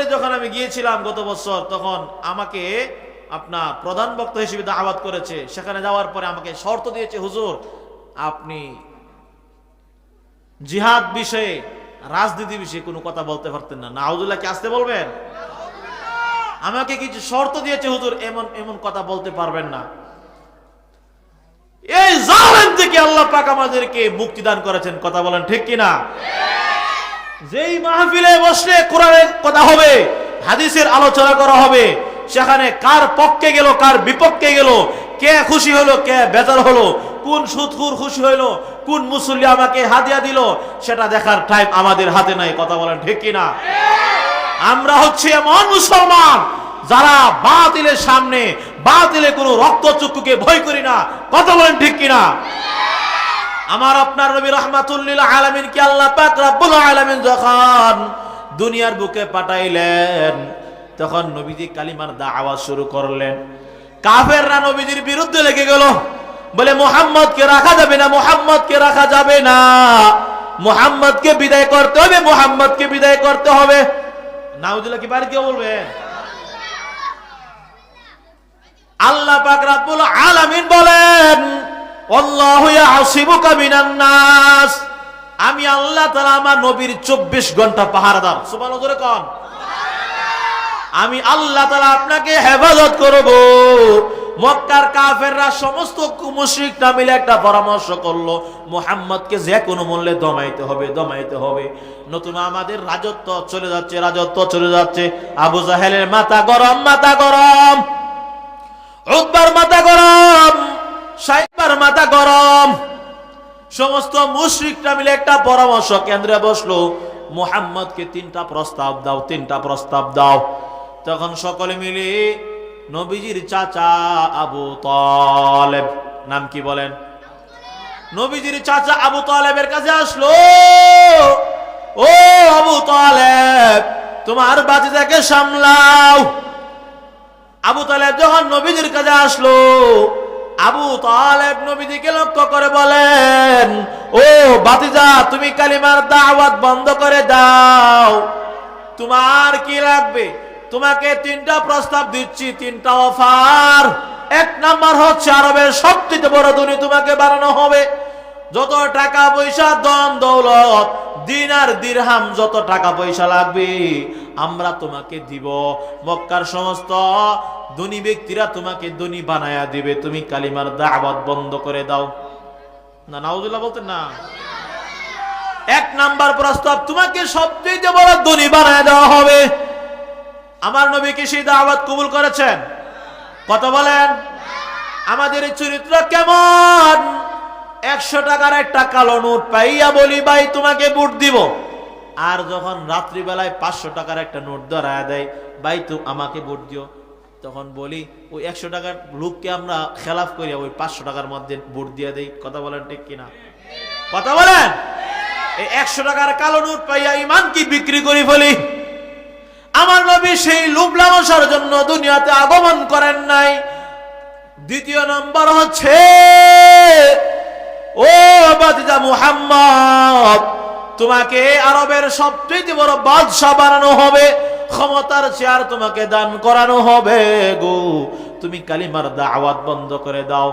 চট্টগ্রামে যখন আমি গিয়েছিলাম গত বছর, তখন আমাকে আপনার প্রধান বক্তা হিসেবে দাওয়াত করেছে। সেখানে যাওয়ার পরে আমাকে শর্ত দিয়েছে, হুজুর আপনি জিহাদ বিষয়ে, রাজনীতি বিষয়ে কোনো কথা বলতে পারতেন না। নাউজুবিল্লাহ, কি আসতে বলবেন? আমাকে কিছু শর্ত দিয়েছে, হুজুর এমন এমন কথা বলতে পারবেন না। এই জালেম থেকে আল্লাহ পাক আমাদেরকে মুক্তি দান করেছেন। কথা বলেন ঠিক কিনা? যেই মাহফিলে বসলে কোরআনের কথা হবে, হাদিসের আলোচনা করা হবে, সেখানে কার পক্ষে গেল কার বিপক্ষে গেল, কে খুশি হলো কে বেজার হলো, কোন সুদখোর খুশি হইলো, কোন মুসল্লি আমাকে হাদিয়া দিল, সেটা দেখার টাইম আমাদের হাতে নাই। কথা বলেন ঠিক কিনা? আমরা হচ্ছে এমন মুসলমান যারা বাতিলের সামনে, বাতিলে কোনো রক্তচক্ষুকে ভয় করি না। কথা বলেন ঠিক কিনা? আমার আপনার নবী রাহমাতুল লিল আলামিন কে আল্লাহ পাক রব্বুল আলামিন যখন দুনিয়ার বুকে পাঠাইলেন, তখন নবীজি কালিমার দাওয়াত শুরু করলেন। কাফেররা নবীজির বিরুদ্ধে লেগে গেল, বলে মুহাম্মদকে রাখা যাবে না, মুহাম্মদকে রাখা যাবে না, মুহাম্মদকে বিদায় করতে হবে, মুহাম্মদকে বিদায় করতে হবে। নাউজুবিল্লাহ, কি বাড়ি কেউ বলবেন? আল্লাহ পাক রব্বুল আলামিন বলেন, আল্লাহু ইয়াসিবুকা মিনান নাস, আমি আল্লাহ তাআলা আমার নবীর 24 ঘন্টা পাহারাদার। সুবহানাল্লাহ, জোরে কোন। আমি আল্লাহ তাআলা আপনাকে হেফাজত করব। মক্কার কাফেররা সমস্ত মুশরিকরা মিলে একটা পরামর্শ করলো, মুহাম্মদকে যে কোনো মূল্যে দমাইতে হবে, দমাইতে হবে। নতুন আমাদের রাজত্ব চলে যাচ্ছে, রাজত্ব চলে যাচ্ছে। আবু জাহেলের মাথা গরম, মাথা গরম, উতবার মাথা গরম, সাইবার মাথা গরম। সমস্ত মুশরিকরা মিলে একটা পরামর্শ কেন্দ্রে বসলো, মুহাম্মদকে 3টা প্রস্তাব দাও, 3টা প্রস্তাব দাও। তখন সকলে মিলে নবীজির চাচা আবু তালেব, নাম কি বলেন? নবীজির চাচা আবু তালেবের কাছে আসলো। ও আবু তালেব, তোমার বাতিজাকে সামলাও। আবু তালেব যখন নবীজির কাছে আসলো, আবু তালেব নবীজিকে লক্ষ্য করে বলেন, ও বাতিজা, তুমি কালিমার দাওয়াত বন্ধ করে দাও। তোমার কি লাগবে? তোমাকে 3টা প্রস্তাব দিচ্ছি, 3টা অফার। 1 নাম্বার হচ্ছে আরবের সবচেয়ে বড় ধনী তোমাকে বানানো হবে। যত টাকা পয়সা, ধন দৌলত, দিনার দিরহাম, যত টাকা পয়সা লাগবে আমরা তোমাকে দিব। মক্কার সমস্ত ধনী ব্যক্তিরা তোমাকে ধনী বানায়া দিবে, তুমি কালিমার দাওয়াত বন্ধ করে দাও। না, নাউজুবিল্লাহ বলতেন না? 1 নাম্বার প্রস্তাব, তোমাকে সবচেয়ে বড় ধনী বানায়া দেওয়া হবে। আমার নবী কি সেই দাওয়াত কবুল করেছেন? কথা বলেন। আমাদের এই চরিত্র কেমন? 100 টাকার একটা কালো নোট পাইয়া বলি, ভাই তোমাকে ভোট দিব। আর যখন রাত্রিবেলায় 500 টাকার একটা নোট ধরায় দেয়, ভাই তুমি আমাকে ভোট দিও, তখন বলি ওই 100 টাকার লোককে আমরা খেলাফ করিয়া ওই 500 টাকার মধ্যে ভোট দিয়ে দেই। কথা বলেন ঠিক কিনা? কথা বলেন। এই 100 টাকার কালো নোট পাইয়া ঈমান কি বিক্রি করে ফেলি। আমার নবী সেই লোভ লালসার জন্য দুনিয়াতে আগমন করেন নাই। দ্বিতীয় নম্বর হচ্ছে, ও বাতিজা মুহাম্মদ, তোমাকে আরবের সবচেয়ে বড় বাদশা বানানো হবে, ক্ষমতার চেয়ার তোমাকে দান করানো হবে গো। তুমি কালিমার দাওয়াত বন্ধ করে দাও।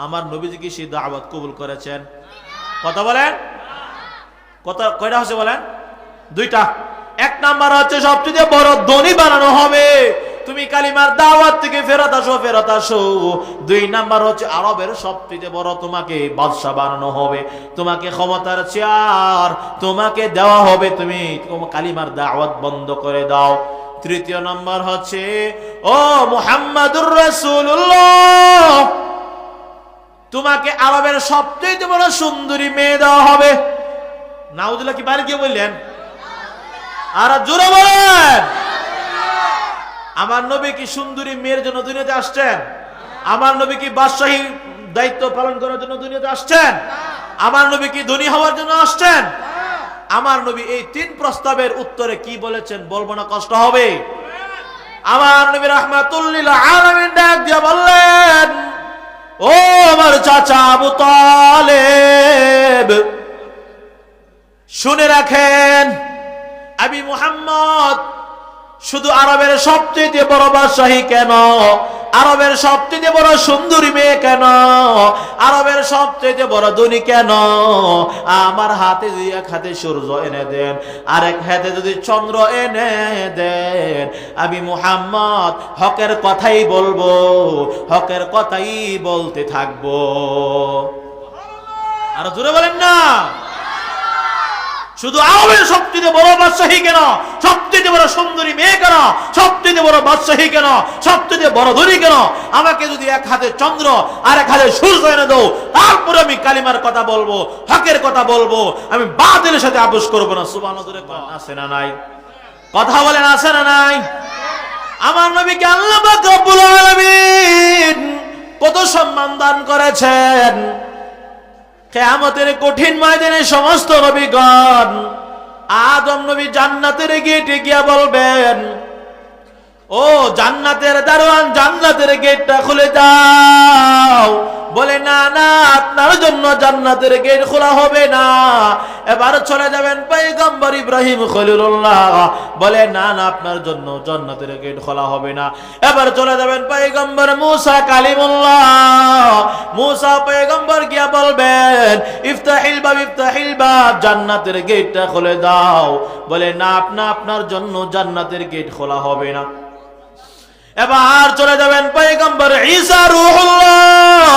আমার নবীজি কি সেই দাওয়াত কবুল করেছেন? কথা বলেন। কথা কয়টা হচ্ছে বলেন? 2টা। 1 নাম্বার হচ্ছে সবচেয়ে বড় ধনী বানানো হবে, তুমি কালিমার দাওয়াত থেকে ফেরত আসো, ফেরত আসো। 2 নাম্বার হচ্ছে আরবের সবচেয়ে বড় তোমাকে বাদশা বানানো হবে, তোমাকে ক্ষমতার চেয়ার তোমাকে দেওয়া হবে, তুমি কালিমার দাওয়াত বন্ধ করে দাও। 3য় নাম্বার হচ্ছে, ও মুহাম্মাদুর রাসূলুল্লাহ, তোমাকে আরবের সবচেয়ে বড় সুন্দরী মেয়ে দেওয়া হবে। নাউজুবিল্লাহ, কি বাইরে গিয়ে বললেন? আর জোরে বলেন। আমার নবী কি সুন্দরী মেয়ের জন্য দুনিয়াতে আসছেন? আমার নবী কি বাদশাহী দায়িত্ব পালন করার জন্য দুনিয়াতে আসছেন? আমার নবী কি ধনী হওয়ার জন্য আসছেন? আমার নবী এই 3 প্রস্তাবের উত্তরে কি বলেছেন বলবো না, কষ্ট হবে। আমার নবী রাহমাতুল লিল আলামিন ডাক দিয়ে বললেন, ও আমার চাচা আবু তালেব, শুনে রাখেন, আমি মুহাম্মদ শুধু আরবের সবচেয়ে বড় বাদশাহী কেন, আরবের সবচেয়ে বড় সুন্দরী মেয়ে কেন, আরবের সবচেয়ে বড় ধনী কেন? আমার হাতে যদি এক হাতে সূর্য এনে দেন, আর এক হাতে যদি চন্দ্র এনে দেন, আমি মুহাম্মদ হকের কথাই বলবো, হকের কথাই বলতে থাকবো। আর জোরে বলেন না। শুধু আরবের সবচেয়ে বড় বাদশাহী কেন, সবচেয়ে বড় সুন্দরী মেয়ে কেন, সবচেয়ে বড় বাদশাহী কেন, সবচেয়ে বড় ধনী কেন? আমাকে যদি এক হাতে চন্দ্র আর এক হাতে সূর্য এনে দাও, তারপরে আমি কালিমার কথা বলবো, হকের কথা বলবো, আমি বাতিলের সাথে আপোষ করবো না। সুবহানাল্লাহ। আছে না নাই? কথা বলেন, আছে না নাই? আমার নবীকে আল্লাহ পাক রব্বুল আলামিন কত সম্মান দান করেছেন। কিয়ামতের কঠিন ময়দানে সমস্ত নবীগণ, আদম নবী জান্নাতের গেটে গিয়া বলবেন, ও জান্নাতের দারোয়ান, জান্নাতের গেটটা খুলে দাও। বলে না না, আপনার জন্য জান্নাতের গেট খোলা হবে না। এবার চলে যাবেন পয়গম্বর ইব্রাহিম খলিলুল্লাহ, বলে না না, আপনার জন্য জান্নাতের গেট খোলা হবে না। এবার চলে যাবেন পয়গম্বর মুসা কালিমুল্লাহ, মুসা পয়গম্বর গিয়া বলবেন, ইফতাহিল বাব, ইফতাহিল বাব, জান্নাতের গেটটা খুলে দাও। বলে না, আপনার জন্য জান্নাতের গেট খোলা হবে না। এবার চলে যাবেন পয়গম্বর ঈসা রূহুল্লাহ,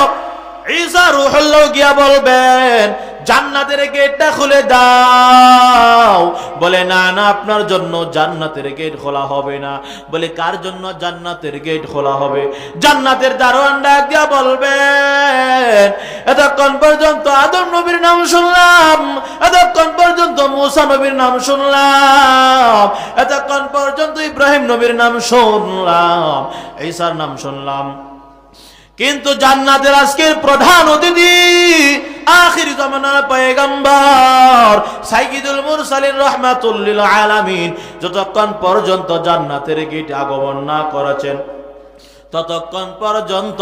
ঈসা রূহুল্লাহ গিয়া বলবেন, জান্নাতের গেটটা খুলে দাও। বলে না না, আপনার জন্য জান্নাতের গেট খোলা হবে না। বলে কার জন্য জান্নাতের গেট খোলা হবে? জান্নাতের দারোয়ান ডাক দিয়া বলবেন, এতক্ষণ পর্যন্ত আদম নবীর নাম শুনলাম, এতক্ষণ পর্যন্ত মুসা নবীর নাম শুনলাম, এতক্ষণ পর্যন্ত ইব্রাহিম নবীর নাম শুনলাম, ঈসার নাম শুনলাম, কিন্তু জান্নাতের আজকের প্রধান অতিথি আখির জামানার পয়গম্বর সাইয়্যিদুল মুরসালিন রাহমাতুল লিল আলামিন যতক্ষণ পর্যন্ত জান্নাতের গেট আগমন না করেছেন, ততক্ষণ পর্যন্ত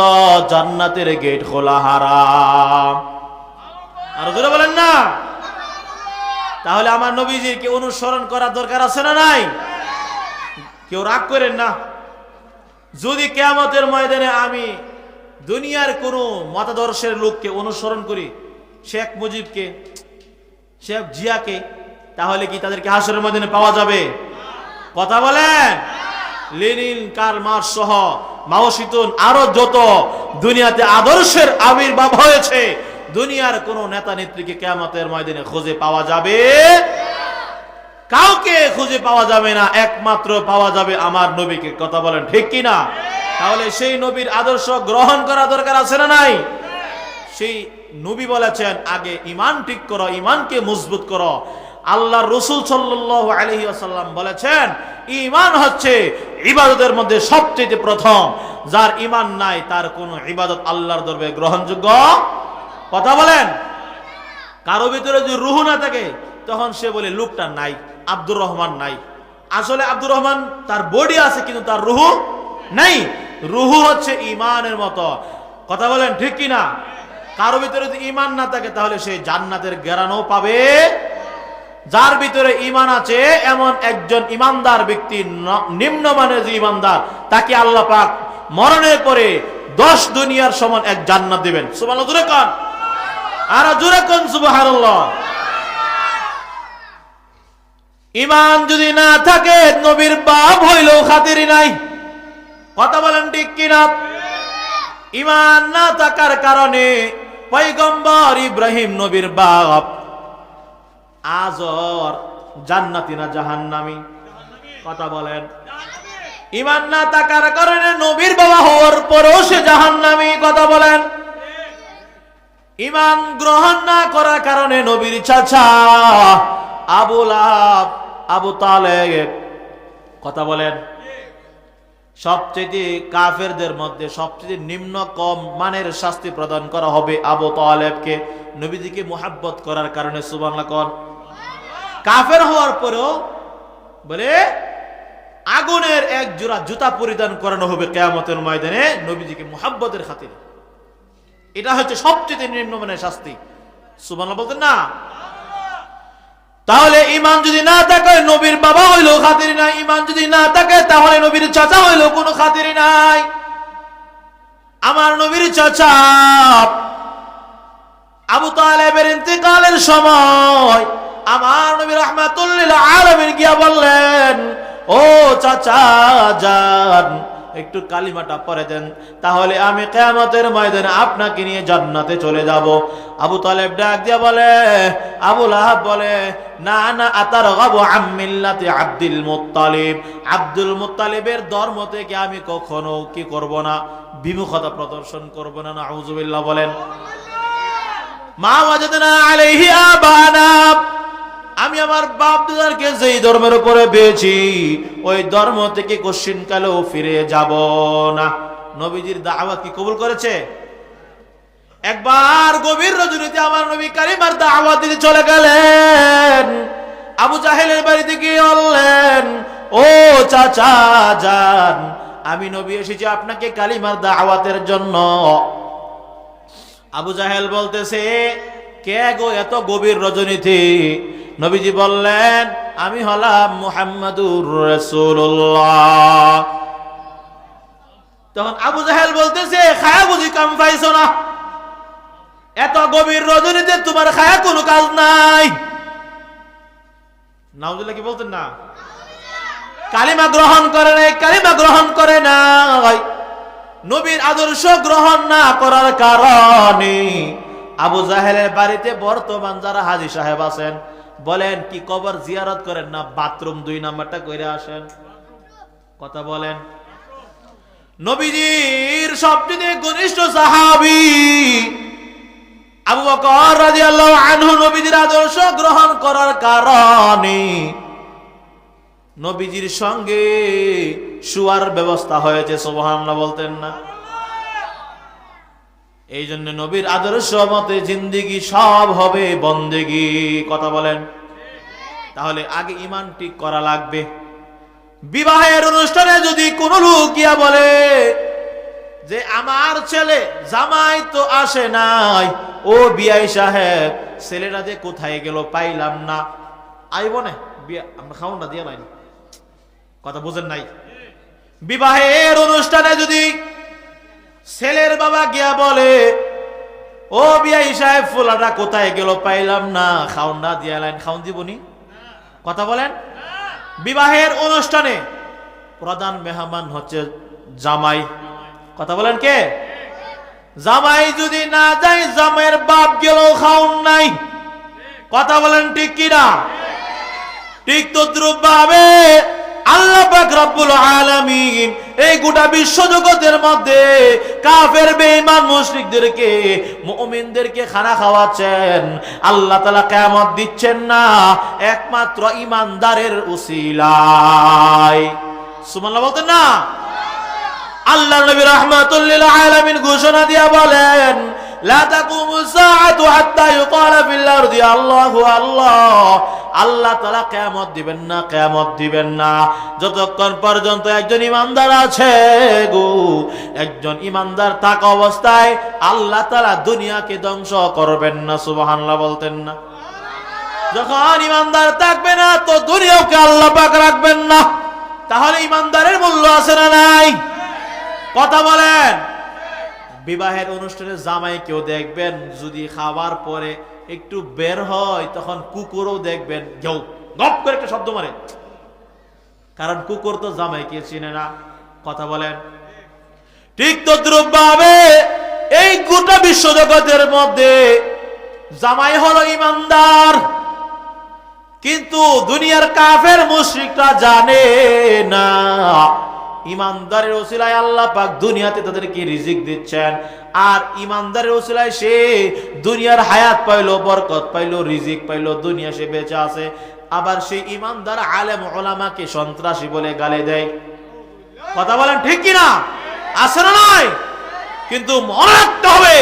জান্নাতের গেট খোলা হারাম। আর জোরে বলেন না। তাহলে আমার নবীজিকে অনুসরণ করার দরকার আছে না নাই? কেউ রাগ করেন না। যদি কিয়ামতের ময়দানে আমি দুনিয়ার কোন মতাদর্শের লোককে অনুসরণ করি, শেখ মুজিবকে, শেখ জিয়াকে, তাহলে কি তাদেরকে হাসরের ময়দানে পাওয়া যাবে? কথা বলেন। লেনিন, কার্ল মার্কস সহ মাও সেতুং, আরো যত দুনিয়াতে আদর্শের আবির্ভাব হয়েছে, দুনিয়ার কোন নেতা নেত্রীকে কিয়ামতের ময়দানে খুঁজে পাওয়া যাবে? কাউকে খুঁজে পাওয়া যাবে না, একমাত্র পাওয়া যাবে আমার নবীকে। কথা বলেন ঠিক কি না? তাহলে সেই নবীর আদর্শ গ্রহণ করা দরকার আছে না নাই? সেই নবী বলেছেন, আগে ঈমান ঠিক করো, ঈমানকে মজবুত করো। আল্লাহর রাসূল সাল্লাল্লাহু আলাইহি ওয়াসাল্লাম বলেছেন, ঈমান হচ্ছে ইবাদতের মধ্যে সবচেয়ে প্রথম। যার ঈমান নাই, তার কোনো ইবাদত আল্লাহর দরবারে গ্রহণযোগ্য। কথা বলেন। কারো ভিতরে যদি রূহ না থাকে, তখন সে বলে লোকটা নাই, আব্দুর রহমান নাই। আসলে আব্দুর রহমান তার বডি আছে, কিন্তু তার রূহ নাই। রূহ হচ্ছে ঈমানের মতো। কথা বলেন ঠিক কি না? কারো ভিতরে যদি ঈমান না থাকে, তাহলে সে জান্নাতের ঘেরানো পাবে। যার ভিতরে ঈমান আছে, এমন একজন ঈমানদার ব্যক্তি, নিম্নমানের যে ঈমানদার, তাকে আল্লাহ পাক মরণের পরে 10 দুনিয়ার সমান এক জান্নাত দিবেন। সুবহানাল্লাহ। জোরে কোন, আর জোরে কোন সুবহানাল্লাহ। ঈমান যদি না থাকে, নবীর বাপ হইলেও খাতিরই নাই। কথা বলেন ঠিক কিনা? ঈমান না থাকার কারণে পয়গম্বর ইব্রাহিম নবীর বাপ আজর জান্নাতি না জাহান্নামী? কথা বলেন। ঈমান না থাকার কারণে নবীর বাবা হওয়ার পরেও সে জাহান্নামী। কথা বলেন। ঈমান গ্রহণ না করার কারণে নবীর চাচা আবু লাহাব, আবু তালেব, কথা বলেন, সবচেয়ে কাফেরদের মধ্যে সবচেয়ে নিম্ন কম মানের শাস্তি প্রদান করা হবে আবু তালেবকে, নবীজিকে মুহাব্বত করার কারণে। সুবহানাল্লাহ কোন। কাফের হওয়ার পরেও বলে আগুনের এক জোড়া জুতা পরিধান করানো হবে কিয়ামতের ময়দানে নবীজিকে মুহাব্বতের খাতিরে। এটা হচ্ছে সবচেয়ে নিম্নমানের শাস্তি। সুবহানাল্লাহ বলতেন না? তাহলে ঈমান যদি না থাকে নবীর বাবা হইলো খাতির নাই, ঈমান যদি না থাকে তাহলে নবীর চাচা হইলো কোনো খাতির নাই। আমার নবীর চাচা আবু তালেবের ইন্তেকালের সময় আমার নবী রাহমাতুল লিল আলামিন গিয়া বললেন, ও চাচা যান একটু কালিমাটা পড়ে দেন, তাহলে আমি কিয়ামতের ময়দানে আপনাকে নিয়ে জান্নাতে চলে যাব। আবু তালেব ডাক দিয়া বলে, আবু লাহাব বলে, না না আতারগাবু আম মিল্লাতি আব্দুল মুত্তালিব, আব্দুল মুত্তালিবের ধর্ম থেকে আমি কখনো কি করব না, বিমুখতা প্রদর্শন করব না। নাউযুবিল্লাহ বলেন। মা ওয়াজাদনা আলাইহি আবানা, আমি আমার বাপ দাদাকে যেই ধর্মের উপরে পেয়েছি ওই ধর্ম থেকে কোশ্চিন কালেও ফিরে যাব না। নবীজির দাওয়াত কি কবুল করেছে? একবার গভীর রজনীতে আমার নবী কালিমার দাওয়াত দিতে চলে গেলেন। আবু জাহেলের বাড়িতে গিয়ে বললেন, ও চাচা যান আমি নবী এসেছি আপনাকে কালিমার দাওয়াতের জন্য। আবু জাহেল বলতেছে, কে গো এত গভীর রজনীতে? নবীজি বললেন, আমি হলাম মুহাম্মাদুর রাসূলুল্লাহ। তখন আবু জাহেল বলতেছে, খায়া বুঝি কাম পাইছো না? এত গভীর রজনীতে তোমার খায়া কোনো কাজ নাই। নাউজুবিল্লাহ কি বলতেন না? কালিমা গ্রহণ করে নাই, কালিমা গ্রহণ করে নাই। নবীর আদর্শ গ্রহণ না করার কারণে আবু জাহেলের বাড়িতে বর্তমান যারা হাজী সাহেব আছেন বলেন, কি কবর জিয়ারত করেন না, বাথরুম 2 নাম্বারটা কইরা আসেন। কথা বলেন। নবীজির সবচেয়ে ঘনিষ্ঠ সাহাবী আবু বকর রাদিয়াল্লাহু আনহু নবীজির আদর্শ গ্রহণ করার কারণে নবীজির সঙ্গে শুয়ার ব্যবস্থা হয়েছে। সুবহানাল্লাহ বলতেন না? এই জন্য নবীর আদর্শ মতে জিন্দেগি সব হবে বন্দেগি। কথা বলেন। তাহলে আগে ঈমান ঠিক করা লাগবে। বিবাহের অনুষ্ঠানে যদি কোন লোক গিয়া বলে যে আমার ছেলে জামাই তো আসে নাই, ও বিআই সাহেব ছেলেটা যে কোথায় গেল পাইলাম না, আইব না বিয়া আমরা খাওয়াটা দিয়া নাই। কথা বুঝেন নাই? বিবাহের অনুষ্ঠানে যদি ছেলের বাবা গিয়া বলে, ও বিআই সাহেব ফুলাটা কোথায় গেল পাইলাম না, খাওন না দিয়া লাইন, খাওন দিবনি? কথা বলেন। বিবাহের অনুষ্ঠানে প্রধান মেহমান হচ্ছে জামাই। কথা বলেন। কে? জামাই যদি না যায়, জামাইয়ের বাপ গেল খাওন নাই। কথা বলেন ঠিক কিনা? ঠিক তদ্রুপ ভাবে আল্লাহ পাক রব্বুল আলামিন এই গোটা বিশ্ব জগতের মধ্যে কাফের বেঈমান মুশরিকদেরকে মুমিনদেরকে খানা খাওয়াচ্ছেন। আল্লাহ তাআলা কিয়ামত দিচ্ছেন না একমাত্র ঈমানদারের উসিলায়। সুবহানাল্লাহ বলতেন না? আল্লাহ নবী রাহমাতুল লিল আলামিন ঘোষণা দিয়া বলেন, লা তাকুমু সাআতু হাত্তা ইউকালা ফিল আরদি আল্লাহু আল্লাহ। আল্লাহ তাআলা কিয়ামত দিবেন না, কিয়ামত দিবেন না যতক্ষণ পর্যন্ত একজন ঈমানদার আছে গো। একজন ঈমানদার থাকা অবস্থায় আল্লাহ তাআলা দুনিয়াকে ধ্বংস করবেন না। সুবহানাল্লাহ বলতেন না? যখন ঈমানদার থাকবে না তো দুনিয়াকে আল্লাহ পাক রাখবেন না। তাহলে ঈমানদারের মূল্য আছে না নাই? কথা বলেন। বিবাহের অনুষ্ঠানে জামাই কেউ দেখবেন যদি খাবার পরে একটু বের হয়, তখন কুকুরও দেখবেন কেউ গপ করে একটা শব্দ মারে, কারণ কুকুর তো জামাইকে চিনে না। কথা বলেন। ঠিক তদ্রুপ ভাবে এই গোটা বিশ্বজগতের মধ্যে জামাই হলো ঈমানদার, কিন্তু দুনিয়ার কাফের মুশরিকরা জানে না ঈমানদারের ওসিলায় আল্লাহ পাক দুনিয়াতে তাদেরকে রিজিক দিচ্ছেন, আর ঈমানদারের ওসিলায় সে দুনিয়ার হায়াত পাইলো, বরকত পাইলো, রিজিক পাইলো, দুনিয়া সে বেঁচে আছে। আবার সেই ঈমানদার আলেম উলামাকে সন্ত্রাসী বলে গালি দেয়। কথা বলেন ঠিক কিনা? আছে না নাই? কিন্তু মনে রাখতে হবে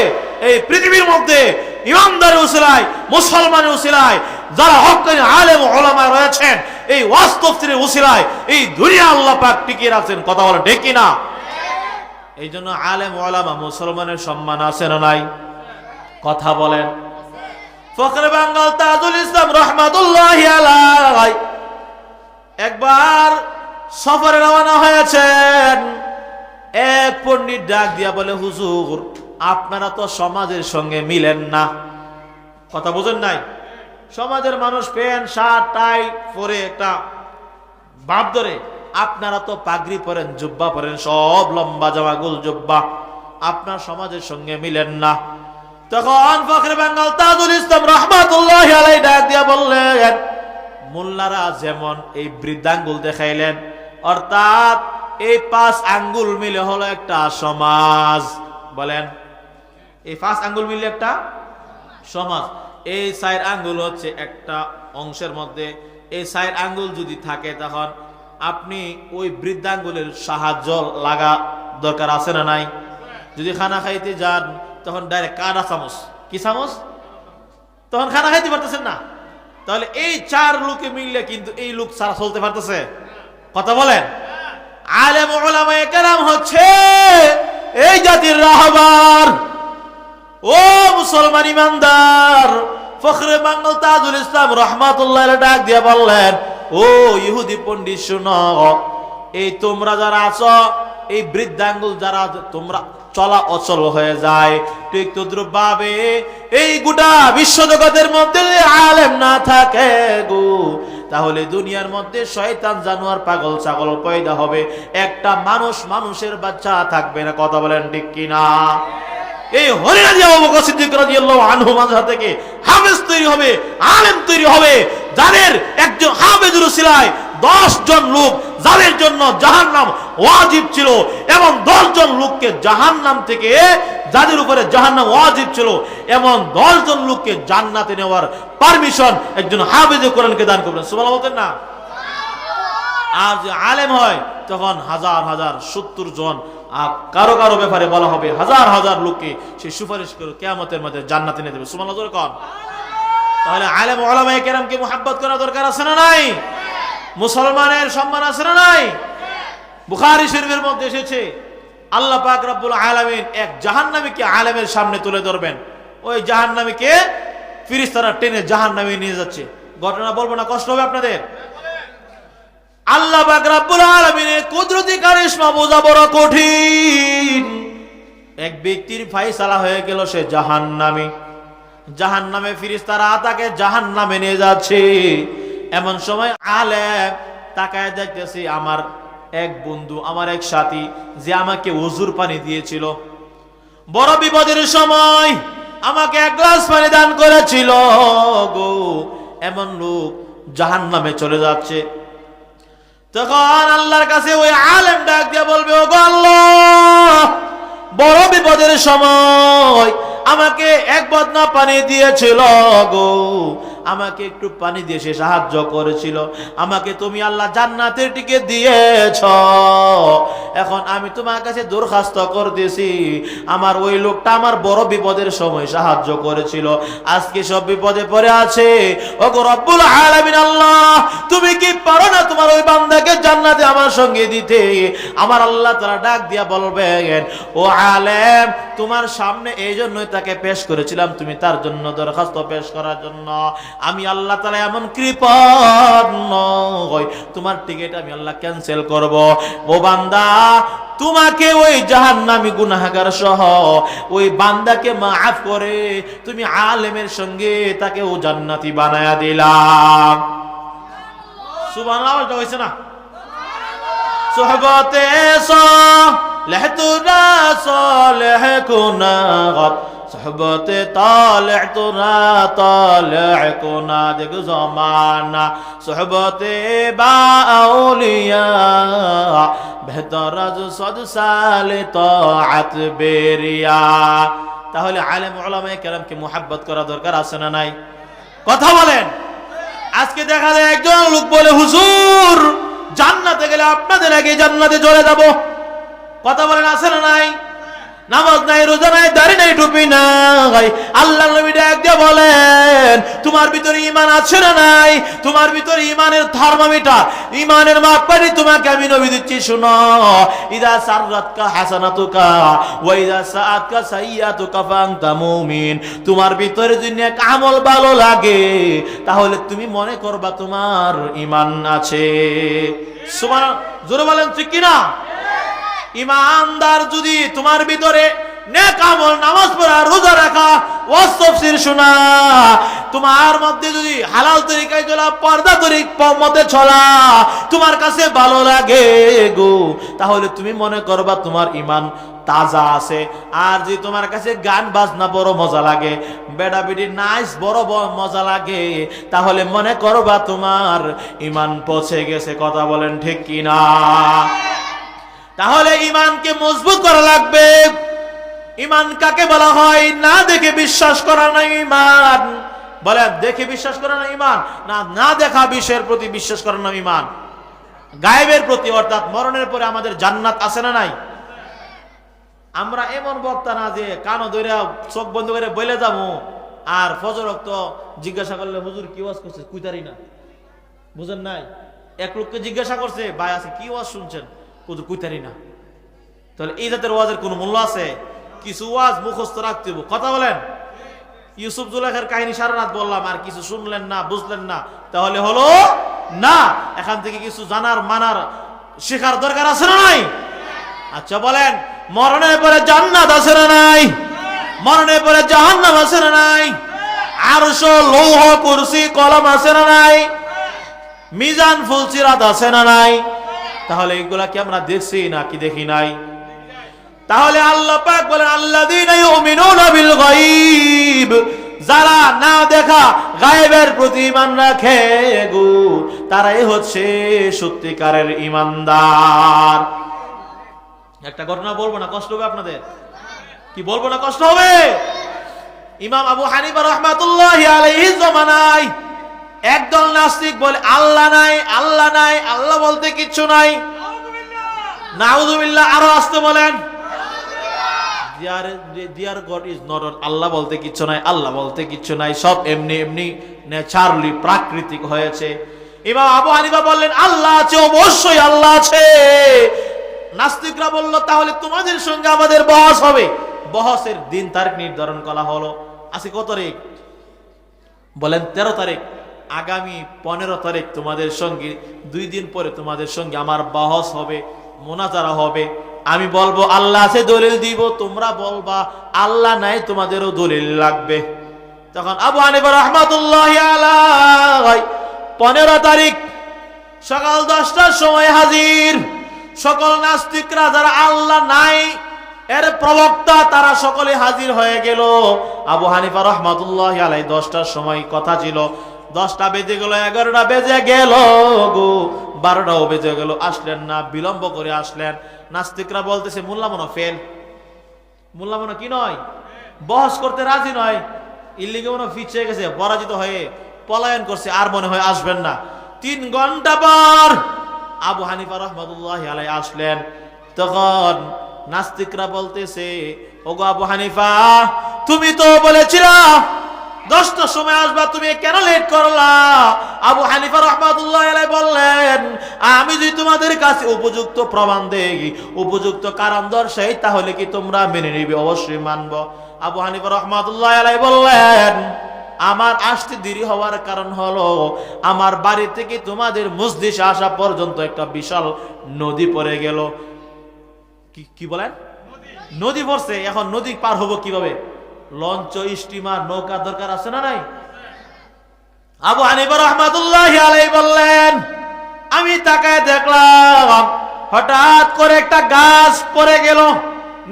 এই পৃথিবীর মধ্যে ঈমানদারের ওসিলায়, মুসলমানের ওসিলায় যারা হক্কানি আলেম উলামা রয়েছেন, এই ওয়াজ তাফসীরের ওসিলায় এই দুনিয়া আল্লাহ পাক টিকিয়ে রাখছেন। কথা বলেন ঠিক কিনা? এই জন্য আলেম উলামা মুসলমানের সম্মান আছে না নাই? কথা বলেন। ফখরে বাঙ্গাল তাজুল ইসলাম রহমাতুল্লাহি আলাইহি একবার সফরে রওনা হয়েছেন। এক পণ্ডিত ডাক দিয়া বলে, হুজুর আপনারা তো সমাজের সঙ্গে মিলেন না। কথা বুঝেন নাই? সমাজের মানুষ প্যান্ট শার্ট টাই পরে একটা ভাব ধরে, আপনারা তো পাগড়ি পরেন, জুব্বা পরেন, সব লম্বা জামা গোল জুব্বা, আপনার সমাজের সঙ্গে মিলেন না। তখন ফখরে বাঙ্গাল তাজুল ইসলাম রাহমাতুল্লাহি আলাইহি ডাক দিয়া বললেন, মোল্লারা যেমন এই বৃদ্ধাঙ্গুল দেখাইলেন, অর্থাৎ এই 5 আঙ্গুল মিলে হলো একটা সমাজ। বলেন, এই 5 আঙ্গুল মিলে একটা সমাজ। এই 4 আঙ্গুল হচ্ছে একটা অংশের মধ্যে। এই 4 আঙ্গুল যদি থাকে, তখন আপনি ওই বৃদ্ধাঙ্গুলের সাহায্য লাগা দরকার আছে না নাই? যদি খানা খাইতে যান, তখন ডাইরেক্ট কাটা চামচ, কি চামচ, তখন খানা খাইতে পারতেছেন না। তাহলে এই 4 লোকে মিললে কিন্তু এই লোক ছাড়া চলতে পারতেছে? কথা বলেন। আলেম উলামায়ে কেরাম হচ্ছে এই জাতির রাহবার। ও মুসলমান ইমানদার, ফখরে বাঙ্গাল তাজুল ইসলাম রাহমাতুল্লাহি আলাইহি ডাক দিয়া বললেন, ও ইহুদি পণ্ডিত শুনো, এই তোমরা যারা আছো, এই বৃদ্ধাঙ্গুল যারা তোমরা চলা অচল হয়ে যায়, ঠিক তদ্রুপভাবে এই গোটা বিশ্বজগতের মধ্যে আলেম না থাকে গো, তাহলে দুনিয়ার মধ্যে শয়তান জানোয়ার পাগল ছাগল পয়দা হবে, একটা মানুষের বাচ্চা থাকবে না। কথা বলেন ঠিক কিনা? এই হরিরাজি আবু বকর সিদ্দিক রাদিয়াল্লাহু আনহু মাযহাব থেকে হাফেজ তৈরি হবে, আলেম তৈরি হবে, যাদের একজন হাফেজের উসিলায় 10 জন লোক যাদের জন্য জাহান্নাম ওয়াজিব ছিল, এমন 10 জন লোককে জাহান্নাম থেকে, যাদের উপরে জাহান্নাম ওয়াজিব ছিল, এমন 10 জন লোককে জান্নাতে নেওয়ার পারমিশন একজন হাফেজে কোরআনকে দান করবেন। সুবহানাল্লাহ বলতেন না? আর যে আলেম হয়, তখন হাজার হাজার 70 জন, কারো কারো ব্যাপারে বলা হবে হাজার হাজার লোককে সে সুপারিশ করে কিয়ামতের মধ্যে জান্নাতে নিয়ে দেবে। সুবহানাল্লাহ জোরে কোন। তাহলে আলেম উলামায়ে কেরামকে মুহাব্বত করা দরকার আছে না নাই? মুসলমানের সম্মান আছে না নাই? বুখারী শরীফের মধ্যে এসেছে, আল্লাহ পাক রব্বুল আলামিন এক জাহান্নামীকে আলেমের সামনে তুলে ধরবেন। ওই জাহান্নামীকে ফেরেশতারা টেনে জাহান্নামে নিয়ে যাচ্ছে। ঘটনা বলবো না, কষ্ট হবে আপনাদের। আল্লাহ পাক রব্বুল আলামিনের কুদরতি কারিশমা বোঝা বড় কঠিন। এক ব্যক্তির ফয়সালা হয়ে গেল, সে জাহান্নামী। জাহান্নামে ফেরেশতারা তাকে জাহান্নামে নিয়ে যাচ্ছে। এমন সময় আলেম তাকায় দেখতেছি, আমার এক বন্ধু, আমার এক সাথী, যে আমাকে ওযুর পানি দিয়েছিল, বড় বিপদের সময় আমাকে 1 গ্লাস পানি দান করেছিল গো, এমন লোক জাহান্নামে চলে যাচ্ছে। তখন আল্লাহর কাছে ওই আলেম ডাক দিয়ে বলবে, ও গো আল্লাহ, বড় বিপদের সময় আমাকে 1 বদনা পানি দিয়েছিল গো, আমাকে একটু পানি দিয়ে সে সাহায্য করেছিল, আমাকে তুমি আল্লাহ জান্নাতের টিকে দিয়েছ। এখন আমি তোমার কাছে দরখাস্ত করতেছি, আমার ওই লোকটা আমার বড় বিপদের সময় সাহায্য করেছিল, আজকে সব বিপদে পড়ে আছে। ওগো রব্বুল আলামিন আল্লাহ, তুমি কি পারো না তোমার ওই বান্দাকে জান্নাতে আমার সঙ্গে দিতে? আমার আল্লাহ তাআলা ডাক দিয়া বলবেন, ও আলেম, তোমার সামনে এই জন্যই তাকে পেশ করেছিলাম, তুমি তার জন্য দরখাস্ত পেশ করার জন্য। আমি আল্লাহ তাআলা এমন কৃপণ নই, তোমার টিকিট আমি আল্লাহ ক্যান্সেল করব। ও বান্দা, তোমাকে ওই জাহান্নামী গুনাহগার সহ ওই বান্দাকে মাফ করে তুমি আলেমের সঙ্গে তাকে ও জান্নাতি বানায়া দিলাম। সুবহানাল্লাহ হইছে না? সুহবতে সালেহ তুরা সালেহ কুনাত, সুহবতে তালেহ তুরা তালেহ কুনা, দেখো জমানা সুহবতে বা আউলিয়া বেহতর আজ 100 সালে তাআত বেরিয়া। তাহলে আলেম উলামায়ে কেরামকে মুহাব্বত করা দরকার আছে না নাই? কথা বলেন। আজকে দেখা যায় একজন লোক বলে, হুজুর জান্নাতে গেলে আপনাদের আগে জান্নাতে চলে যাব। কথা বলেন, আছে না নাই? নামাজ নাই, রোজা নাই, দাড়ি নাই, টুপি নাই। আল্লাহ নবী ডাক দিয়ে বলেন, তোমার ভিতরে ঈমান আছে না নাই? তোমার ভিতরে ঈমানের থার্মোমিটার, ঈমানের মাপকাঠি তোমাকে আমি নবী দিচ্ছি, শুনো। ইদা সাররাতকা হাসানাতুকা ওয়া ইদা সাআতকা সাইয়্যাতুকা ফাআনতা মুমিন। তোমার ভিতরে যদি নেক আমল ভালো লাগে, তাহলে তুমি মনে করবা তোমার ঈমান আছে। সুবহানাল্লাহ, জোরে বলেন ঠিক কি না? ইমানদার যদি তোমার ভিতরে নেক আমল, নামাজ পড়া, রোজা রাখা, ওয়াজ তাফসীর শোনা, তোমার মধ্যে যদি হালাল তরিকায় চলা, পর্দা তরিকার মধ্যে চলা তোমার কাছে ভালো লাগে গো, তাহলে তুমি মনে করবা তোমার ঈমান তাজা আছে। আর যদি তোমার কাছে গান বাজনা বড় মজা লাগে, বেডা বেডি নাইস বড় মজা লাগে, তাহলে মনে করবা তোমার ঈমান পচে গেছে। কথা বলেন ঠিক কি না? তাহলে ঈমানকে মজবুত করা লাগবে। ঈমান কাকে বলা হয়? না দেখে বিশ্বাস করা না ঈমান। বলে দেখে বিশ্বাস করা না ঈমান, না না দেখা বিষয়ের প্রতি বিশ্বাস করা না ঈমান। গায়েবের প্রতি, অর্থাৎ মরণের পরে আমাদের জান্নাত আছে না নাই? আমরা এমন বক্তা না যে কানো ধরে চোখ বন্ধ করে বলে যাবো, আর ফজর ওয়াক্ত জিজ্ঞাসা করলে হুজুর কি ওয়াজ করছে কুইতারি না, বুঝেন নাই? এক লোককে জিজ্ঞাসা করছে, ভাই আছে কি ওয়াজ শুনছেন, কুইতারি না। তাহলে এই জাতের ওয়াজের কোন মূল্য আছে? কিছু ওয়াজ মুখস্থ রাখতে হবে। কথা বলেন। ইউসুফ জুলাইখার কাহিনী সারা রাত বললাম, আর কিছু শুনলেন না, বুঝলেন না, তাহলে হলো না। এখান থেকে কিছু জানার, মানার, শেখার দরকার আছে না নাই? আচ্ছা বলেন, মরণের পরে জান্নাত আছে না নাই? মরণের পরে জাহান্নাম আছে না নাই? আরশ, লৌহ, কুরসি, কলম আছে না নাই? মিজান, ফুলসিরাত আছে না নাই? তাহলে এগুলা কি আমরা দেখছি না কি দেখি নাই? তাহলে আল্লাহ পাক বলেন, আল্লাযীনা ইউমিনুনা বিল গায়ব, যারা না দেখা গায়েবের প্রতি ঈমান রাখে গো, তারাই হচ্ছে সত্যিকারের ঈমানদার। একটা ঘটনা বলবো না, কষ্ট হবে আপনাদের? কি বলবো না, কষ্ট হবে? ইমাম আবু হানিফা রাহমাতুল্লাহি আলাইহি জামানায় একদল নাস্তিক বলে আল্লাহ নাই, আল্লাহ নাই, আল্লাহ বলতে কিচ্ছু নাই। নাউযুবিল্লাহ, আরো আসতে বলেন। Dear God is not, আল্লাহ বলতে কিচ্ছু নাই, আল্লাহ বলতে কিচ্ছু নাই, সব এমনি এমনি ন্যাচারালি প্রাকৃতিক হয়েছে। ইমাম আবু হানিফা বললেন আল্লাহ আছে, অবশ্যই আল্লাহ আছে। নাস্তিকরা বলল তাহলে তোমাদের সঙ্গে আমাদের বহস হবে। বহসের দিন তারিখ নির্ধারণ করা হলো। আজকে কত তারিখ? বলেন 13 তারিখ। আগামী 15 তারিখ তোমাদের সঙ্গে, 2 দিন পরে তোমাদের সঙ্গে আমার বহস হবে, মোনাজারা হবে। আমি বলবো আল্লাহ আছে, দলিল দিব, তোমরা বলবা আল্লাহ নাই, তোমাদেরও দলিল লাগবে। তখন আবু হানিফা রাহমাতুল্লাহি আলাইহি 15 তারিখ সকাল 10টার সময় হাজির। সকল নাস্তিকরা যারা আল্লাহ নাই এর প্রবক্তা, তারা সকলে হাজির হয়ে গেল। আবু হানিফা রাহমাতুল্লাহি আলাইহি 10টার সময় কথা ছিল, 10টা বেজে গেল, 11টা বেজে গেল গো, 12টাও বেজে গেল, আসলেন না, বিলম্ব করে আসলেন। নাস্তিকরা বলতেছে মোল্লা মনে ফেল, মোল্লা মনে কি নয়, বহস করতে রাজি নয়, ইল্লিগে মনে পিছিয়ে গেছে, পরাজিত হয়ে পলায়ন করছে, আর মনে হয় আসবেন না। 3 ঘন্টা পর আবু হানিফা রাহমাতুল্লাহি আলাইহি আসলেন। তখন নাস্তিকরা বলতেছে, ওগো আবু হানিফা, তুমি তো বলেছিলা 10টার সময় আসবা, তুমি কেন লেট করলা? আবু হানিফা রাহমাতুল্লাহি আলাইহি বললেন, আমি যদি তোমাদের কাছে উপযুক্ত প্রমাণ দেই, উপযুক্ত কারণ দর্শাই, তাহলে কি তোমরা মেনে নিবে? অবশ্যই মানব। আবু হানিফা রাহমাতুল্লাহি আলাইহি বললেন, আমার আসতে দেরি হওয়ার কারণ হলো আমার বাড়ি থেকে তোমাদের মজলিসে আসা পর্যন্ত একটা বিশাল নদী পড়ে গেল। কি বলেন? নদী পড়ছে। এখন নদী পার হবো কিভাবে? লঞ্চ, স্টিমার, নৌকা দরকার আছে না নাই? আবু হানিফা রাহমাতুল্লাহি আলাইহি বললেন, আমি তাকায় দেখলাম হঠাৎ করে একটা গাছ পড়ে গেল,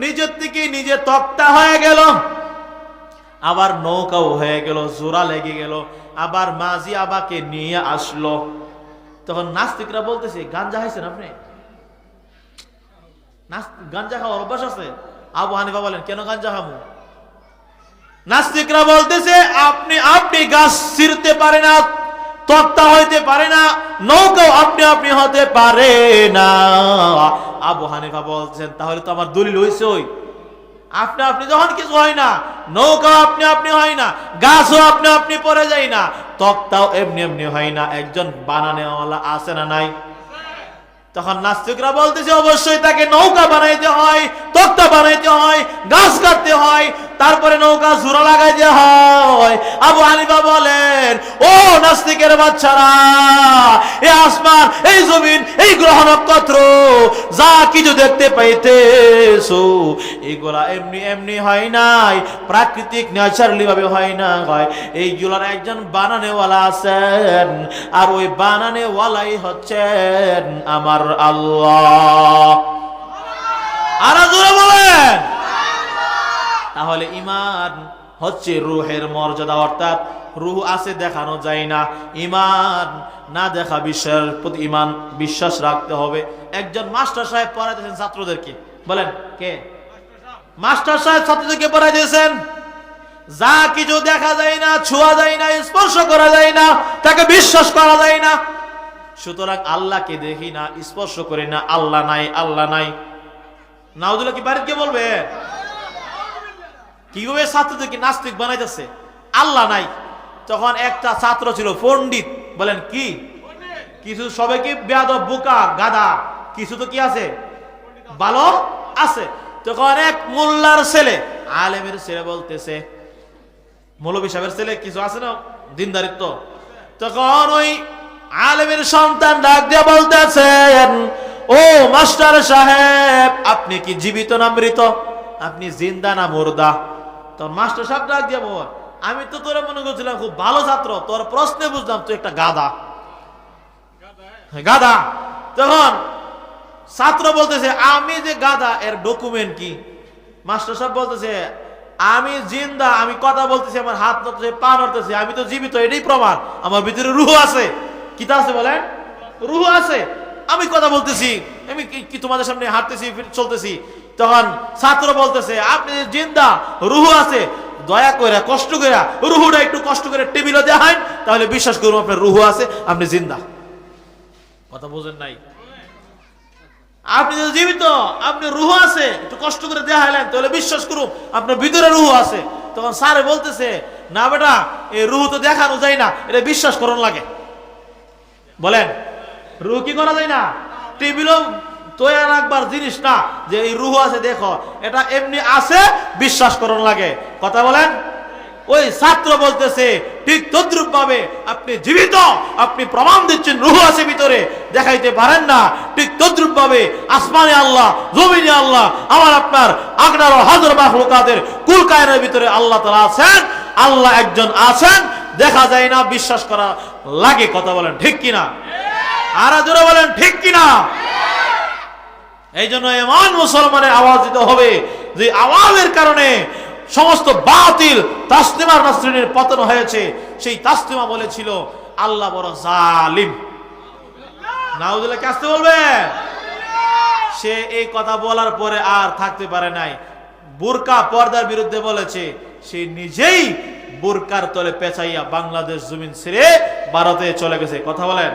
নিজের থেকে নিজে তক্তা হয়ে গেল, আবার নৌকাও হয়ে গেল, জোড়া লেগে গেল, আবার মাঝি আবাকে নিয়ে আসলো। তখন নাস্তিকরা বলতেছে, গাঞ্জা খাইছেন আপনি? গাঞ্জা খাওয়ার অভ্যাস আছে? আবু হানিফা বলেন, কেন গাঞ্জা খাবো? নাস্তিকরা বলতেছে, আপনি গাছ ছিঁড়তে পারে না, তক্তা হইতে পারে না, নৌকাও আপনি হতে পারে না। আবু হানিফা বলছেন, তাহলে তো আমার দলিল হইছে, ওই আপনি আপনি যখন কিছু হয় না, নৌকা আপনি আপনি হয় না, গাছও আপনি আপনি পড়ে যায় না, তক্তাও এমনি এমনি হয় না, একজন বানানেওয়ালা আছে না নাই? তখন নাস্তিকরা বলতেছে অবশ্যই তাকে নৌকা বানাইতে হয়, তক্তা বানাইতে হয়, গাছ কাটতে হয়, তারপরে নৌকা জোড়া লাগাইতে হয়। আবু হানিফা বলেন, ও নাস্তিকের বাচ্চারা, এই আসমান, এই জমিন, এই গ্রহ নক্ষত্র যা কিছু দেখতে পাইতেছো, এগুলা এমনি এমনি হয় নাই, প্রাকৃতিক ন্যাচারালি ভাবে হয় না, হয় এইগুলার একজন বানানেওয়ালা আছেন, আর ওই বানানেওয়ালাই হচ্ছেন আমার আল্লাহ। আর জোরে বলেন। তাহলে ঈমান হচ্ছে রূহের মর্যাদা, অর্থাৎ রূহ আছে দেখানো যায় না। ঈমান না দেখা বিষয়ের প্রতি ঈমান বিশ্বাস রাখতে হবে। একজন মাস্টার সাহেব পড়াইতেছেন ছাত্রদেরকে, বলেন কে? মাস্টার সাহেব ছাত্রদেরকে পড়াইতেছেন, যা কিছু দেখা যায় না, ছোঁয়া যায় না, স্পর্শ করা যায় না, তাকে বিশ্বাস করা যায় না। সুতরাং আল্লাহকে দেখি না, স্পর্শ করি না, আল্লাহ নাই, আল্লাহ নাই। নাউজুবিল্লাহ কি বাড়িতে বলবে? কিভাবে ছাত্রদেরকে নাস্তিক বানাইতেছে? আল্লাহ নাই। তখন একটা ছাত্র ছিল পণ্ডিত, বলেন কি? কিছু সবাইকে বেয়াদব, বোকা, গাধা, কিছু তো কি আছে, ভালো আছে। তখন এক মোল্লার ছেলে, আলেমের ছেলে বলতেছে, মৌলভী সাহেবের ছেলে কিছু আছে না দিনদারিত্ব, তখন ওই আলেমের সন্তান ডাক দিয়ে বলতেছেন, ও মাস্টার সাহেব, আপনি কি জীবিত না মৃত? আপনি জিন্দা না মুর্দা? তখন মাস্টার সাহেব ডাক দিয়ে বল, আমি তো তোরা মনে করছিলাম খুব ভালো ছাত্র, তোর প্রশ্নে বুঝলাম তুই একটা গাধা, গাধা। তখন ছাত্র বলতেছে, আমি যে গাধা এর ডকুমেন্ট কি? মাস্টার সাহেব বলতেছে, আমি জিন্দা, আমি কথা বলতেছি, আমার হাত নড়তেছে, পা নড়তেছে, আমি তো জীবিত, এটাই প্রমাণ। আমার ভিতরে রূহ আছে। কি তা আছে বলেন? রূহ আছে। আমি কথা বলতেছি, আমি কি তোমাদের সামনে হাঁটতেছি, চলতেছি। তখন ছাত্র বলতেছে, আপনি জিন্দা, রূহ আছে, দয়া করে কষ্ট করে রূহটা একটু কষ্ট করে টেবিলে দেখান, তাহলে বিশ্বাস করুন আপনার রূহ আছে, আপনি জিন্দা। কথা বুঝেন নাই? আপনি যদি জীবিত, আপনি রূহ আছে, একটু কষ্ট করে দেখাইলেন, তাহলে বিশ্বাস করুন আপনার ভিতরে রূহ আছে। তখন স্যারে বলতেছে, না বেটা, এই রূহ তো দেখানো যায় না, এটা বিশ্বাস করুন লাগে। বলেন, রূহ কি করা যায় না? টেবিলও তৈরি রাখবার জিনিস না যে এই রূহ আছে, দেখো এটা এমনি আছে, বিশ্বাস করুন লাগে। কথা বলেন। ওই ছাত্র বলতেছে, ঠিক তদ্রুপ ভাবে আপনি জীবিত, আপনি প্রমাণ দিচ্ছেন রূহ আছে ভিতরে, দেখাইতে পারেন না, ঠিক তদ্রুপ ভাবে আসমানে আল্লাহ, জমিনে আল্লাহ, আমার আপনার আগ্রার হাজার মাখলুকাতের কুল কায়নার ভিতরে আল্লাহ তাআলা আছেন। আল্লাহ একজন আছেন, দেখা যায় না, বিশ্বাস করা লাগে। কথা বলেন ঠিক কিনা? আর জোরে বলেন ঠিক কিনা? এই জন্য এমন মুসলমানের আওয়াজ দিতে হবে যে আওয়াজের কারণে সমস্ত বাতিল তাসলিমার নাসরিনের পতন হয়েছে। সেই তাসলিমা বলেছিল, আল্লাহ বড় জালিম। নাউজুবিল্লাহ কে আসতে বলবে? সে এই কথা বলার পরে আর থাকতে পারে নাই, বুরকা পর্দার বিরুদ্ধে বলেছে, সে নিজেই বুরকার তলে পেঁচাইয়া বাংলাদেশ জমিন ছেড়ে ভারতে চলে গেছে। কথা বলেন।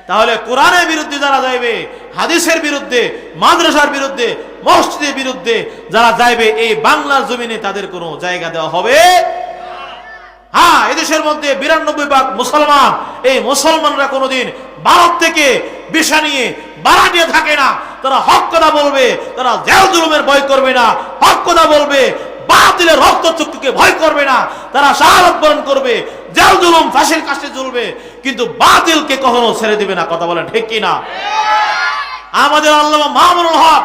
তাহলে কোরআনের বিরুদ্ধে যারা যাইবে, হাদিসের বিরুদ্ধে, মাদ্রাসার বিরুদ্ধে, মসজিদের বিরুদ্ধে যারা যাইবে, এই বাংলার জমিনে তাদের কোনো জায়গা দেওয়া হবে। হ্যাঁ, এদেশের মধ্যে 92% মুসলমান, এই মুসলমানরা কোনোদিন ভারত থেকে বিষা নিয়ে বাড়াটিয়ে থাকে না। তারা হক কথা বলবে, তারা জেল জুলুমের ভয় করবে না, হক কথা বলবে, বাতিলের রক্ত চক্ষুকে ভয় করবে না, তারা শাহাদাত বরণ করবে, জেল জুলুম ফাঁসির কাছে ঝুলবে, কিন্তু বাতিলকে কখনো ছেড়ে দিবে না। কথা বলেন ঠিক কিনা? আমাদের আল্লামা মামুনুল হক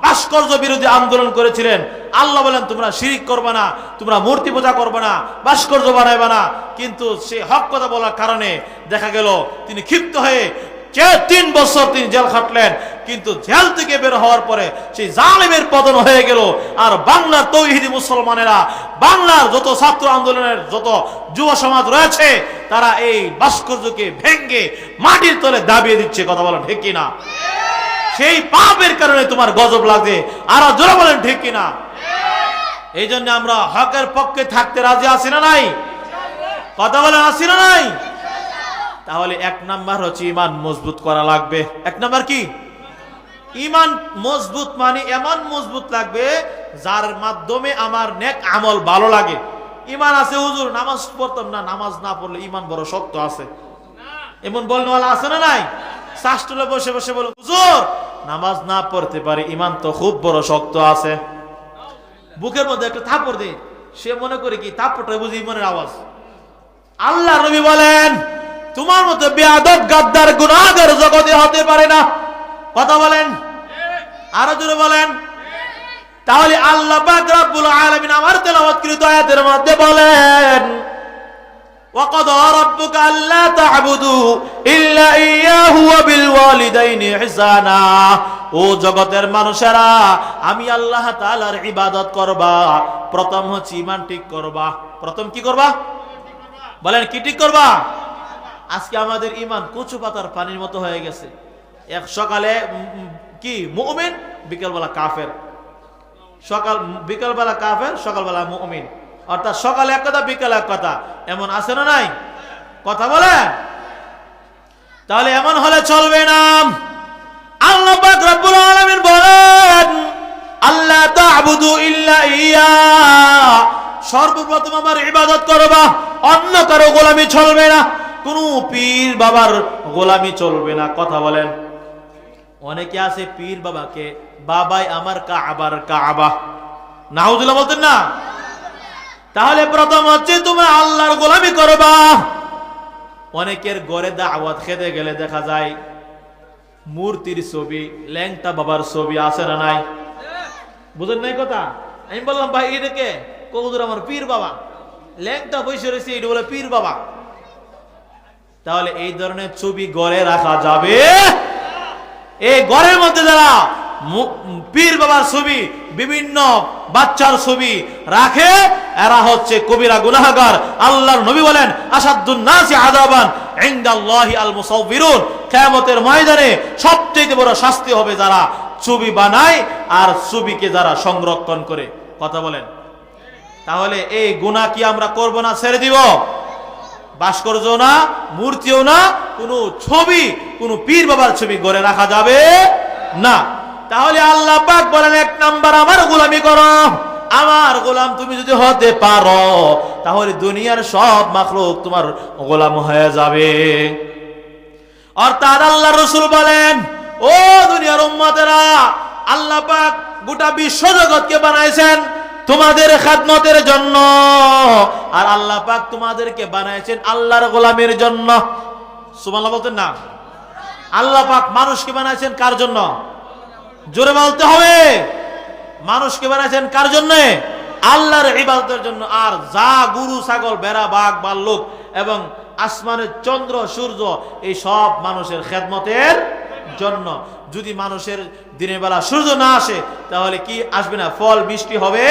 ভাস্কর্য বিরোধী আন্দোলন করেছিলেন। আল্লাহ বলেন, তোমরা শিরিক করবে না, তোমরা মূর্তি পূজা করবে না, ভাস্কর্য বানাইবে না। কিন্তু সে হক কথা বলার কারণে দেখা গেল তিনি ক্ষিপ্ত হয়ে 3 বছর তিনি জেল খাটলেন। কিন্তু জেল থেকে বের হওয়ার পরে সেই জালেমের পতন হয়ে গেল। আর বাংলার তৌহিদি মুসলমানেরা, বাংলার যত ছাত্র আন্দোলনের যত যুব সমাজ রয়েছে, তারা এই ভাস্কর্যকে ভেঙ্গে মাটির তলে দাবিয়ে দিচ্ছে। কথা বলেন ঠিক কিনা? সেই পাপের কারণে তোমার গজব লাগে। আর জোরে বলেন ঠিক কিনা? এই জন্য আমরা হকের পক্ষে থাকতে রাজি আছি না নাই? কথা বলেন আছি না নাই? তাহলে 1 নাম্বার হচ্ছে ঈমান মজবুত করা লাগবে। 1 নাম্বার কি? ঈমান মজবুত মানে এমন মজবুত লাগবে যার মাধ্যমে আমার নেক আমল ভালো লাগে। ইমান আছে হুজুর, নামাজ পড়তাম না, নামাজ না পড়লে ইমান বড় শক্ত আছে, এমন বলনেওয়ালা আছে না নাই? শাস্ত্রে বসে বসে বলে হুজুর নামাজ না পড়তে পারে, ইমান তো খুব বড় শক্ত আছে। বুকের মধ্যে একটা থাপড় দে, সে মনে করে কি থাপড়টা বুঝি ইমানের আওয়াজ। আল্লাহ নবী বলেন তোমার মতো বেয়াদব গাদ্দার গুনাহগার জগতে হতে পারে না। কথা বলেন, আরো জোরে বলেন। তাহলে আল্লাহ পাক রব্বুল আলামিন আমার তেলাওয়াতকৃত আয়াতের মধ্যে বলেন ওয়াকাদা রাব্বুকা আল্লা তা'বুদু ইল্লা ইয়্যাহু ওয়া বিল ওয়ালিদাইনি ইহসানা। ও জগতের মানুষেরা, আমি আল্লাহ তাআলার ইবাদত করবা, প্রথম হচ্ছে ঈমান ঠিক করবা। প্রথম কি করবা বলেন, কি ঠিক করবা? আজকে আমাদের ঈমান কচু পাতার পানির মতো হয়ে গেছে। এক সকালে কি মুমিন, বিকেলবেলা কাফের, বিকেলবেলা কাফের, সকালবেলা মুমিন। অর্থাৎ সকালে এক কথা, বিকেলে এক কথা, এমন আছে না নাই? কথা বলেন। তাহলে এমন হলে চলবে না। আল্লাহ পাক রব্বুল আলামিন বলেন আল্লাহ তা'বুদু ইল্লা ইয়্যা, সর্বপ্রথম আমার ইবাদত করবা, অন্য কারো গোলামি চলবে না, কোন পীর বাবার গোলামি চলবে না। কথা বলেন। অনেকে আছে পীর বাবাকে বাবাই আমার কাবার কাবা, নাউজুবিল্লাহ বলতেন না? তাহলে প্রথম হচ্ছে তোমরা আল্লাহর গোলামি করবা। অনেকের ঘরে দাওয়াত খেতে গেলে দেখা যায় মূর্তির ছবি, ল্যাংটা বাবার ছবি আছে না নাই? বুঝেন নাই কথা? আমি বললাম ভাই এটাকে কবুতর আমার পীর বাবা, ল্যাংটা বসে রয়েছে, এটা বলে পীর বাবা। তাহলে এই ধরনের ছবি ঘরে রাখা যাবে? এই ঘরের মধ্যে যারা পীর বাবার ছবি, বিভিন্ন বাচ্চার ছবি রাখে, এরা হচ্ছে কবিরা গুনাহগার। আল্লাহর নবী বলেন আসাদুন নাসি আযাবান ইনদাল্লাহি আল মুসাউবিরুন, কিয়ামতের ময়দানে সবচেয়ে বড় শাস্তি হবে যারা ছবি বানায় আর ছবিকে যারা সংরক্ষণ করে। কথা বলেন। তাহলে এই গুনাহ কি আমরা করব না ছেড়ে দিব? ভাস্কর্য না, মূর্তিও না, কোন ছবি, কোন পীর বাবার ছবি ঘরে রাখা যাবে না। তাহলে আল্লাহ পাক বলেন এক নাম্বার আমার গোলামি করো। আমার গোলাম তুমি যদি হতে পারো তাহলে দুনিয়ার সব মাখলুক তোমার গোলাম হয়ে যাবে। অর্থাৎ আল্লাহ রাসূল বলেন ও দুনিয়ার উম্মতেরা, আল্লাহ পাক গোটা বিশ্ব জগৎকে বানাইছেন তোমাদের খেদমতের জন্য, আর আল্লাহ পাক তোমাদেরকে বানাইছেন আল্লাহর গোলামের জন্য। সুবহানাল্লাহ বলতেন না? আল্লাহ পাক মানুষকে বানাইছেন কার জন্য? জোরে বলতে হবে। মানুষকে বানাইছেন কার জন্য? আল্লাহর ইবাদতের জন্য। আর যা গরু ছাগল ভেড়া বাঘ ভাল্লুক এবং আসমানের চন্দ্র সূর্য, এই সব মানুষের খেদমতের জন্য। যদি মানুষের দিনের বেলা সূর্য না আসে তাহলে কি আসবে না? ফল বৃষ্টি হবে